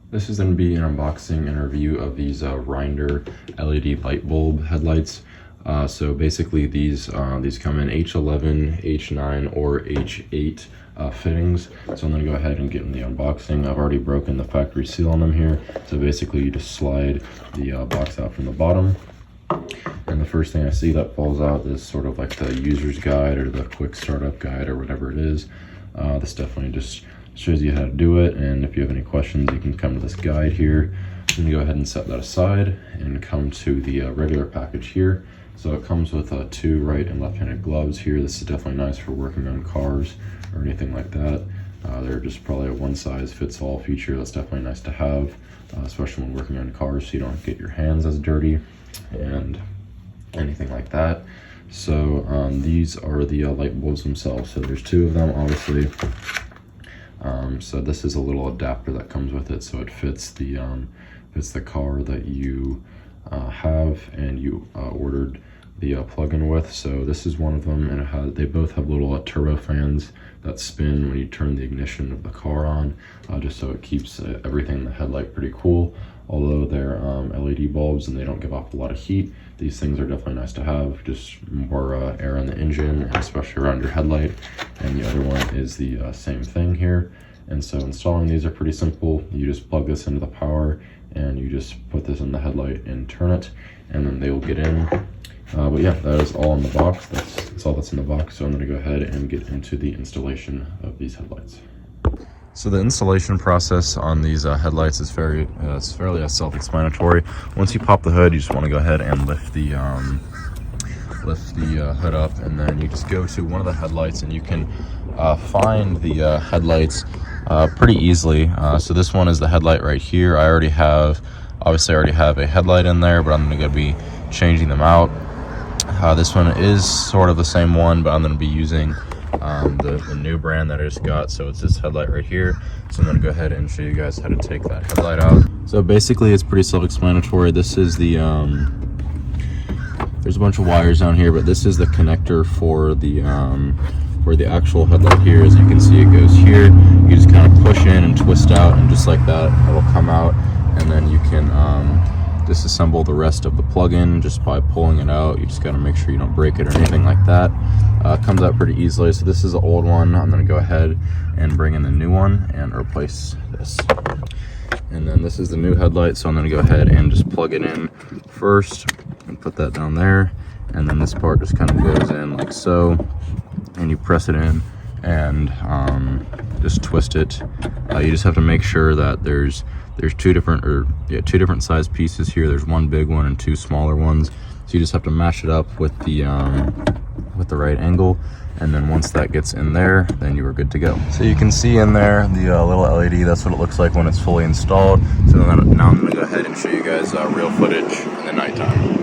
This is going to be an unboxing and review of these Rindor LED light bulb headlights. So basically these come in H11, H9, or H8 fittings. So I'm going to go ahead and get in the unboxing. I've already broken the factory seal on them here. So basically you just slide the box out from the bottom. And the first thing I see that falls out is sort of like the user's guide or the quick startup guide or whatever it is. This definitely just shows you how to do it, and if you have any questions you can come to this guide here. I'm going to go ahead and set that aside and come to the regular package here. So it comes with two right and left-handed gloves here. This is definitely nice for working on cars or anything like that. They're just probably a one-size-fits-all feature. That's definitely nice to have, especially when working on cars, so you don't get your hands as dirty and anything like that. So these are the light bulbs themselves. So there's two of them, obviously. So this is a little adapter that comes with it, so it fits the car that you have and you ordered the plug-in with. So this is one of them, and they both have little turbo fans that spin when you turn the ignition of the car on, just so it keeps everything in the headlight pretty cool. Although they're LED bulbs and they don't give off a lot of heat, these things are definitely nice to have. Just more air in the engine, especially around your headlight. And the other one is the same thing here. And so installing these are pretty simple. You just plug this into the power and you just put this in the headlight and turn it, and then they will get in. But yeah, that is all in the box. That's all that's in the box. So I'm gonna go ahead and get into the installation of these headlights. So the installation process on these headlights is fairly self-explanatory. Once you pop the hood, you just want to go ahead and lift the hood up, and then you just go to one of the headlights, and you can find the headlights pretty easily. So this one is the headlight right here. Obviously I already have a headlight in there, but I'm going to be changing them out. This one is sort of the same one, but I'm going to be using the new brand that I just got. So it's this headlight right here. So I'm going to go ahead and show you guys how to take that headlight out. So basically it's pretty self-explanatory. This is the there's a bunch of wires down here, but this is the connector for the actual headlight here. As you can see, it goes here. You just kind of push in and twist out, and just like that it'll come out, and then you can disassemble the rest of the plug-in just by pulling it out. You just got to make sure you don't break it or anything like that. It comes out pretty easily. So this is the old one. I'm going to go ahead and bring in the new one and replace this. And then this is the new headlight, so I'm going to go ahead and just plug it in first and put that down there, and then this part just kind of goes in like so, and you press it in and just twist it. You just have to make sure that there's two different size pieces here. There's one big one and two smaller ones, so you just have to mash it up with the right angle, and then once that gets in there, then you are good to go. So you can see in there the little LED. That's what it looks like when it's fully installed. So now I'm going to go ahead and show you guys real footage in the nighttime.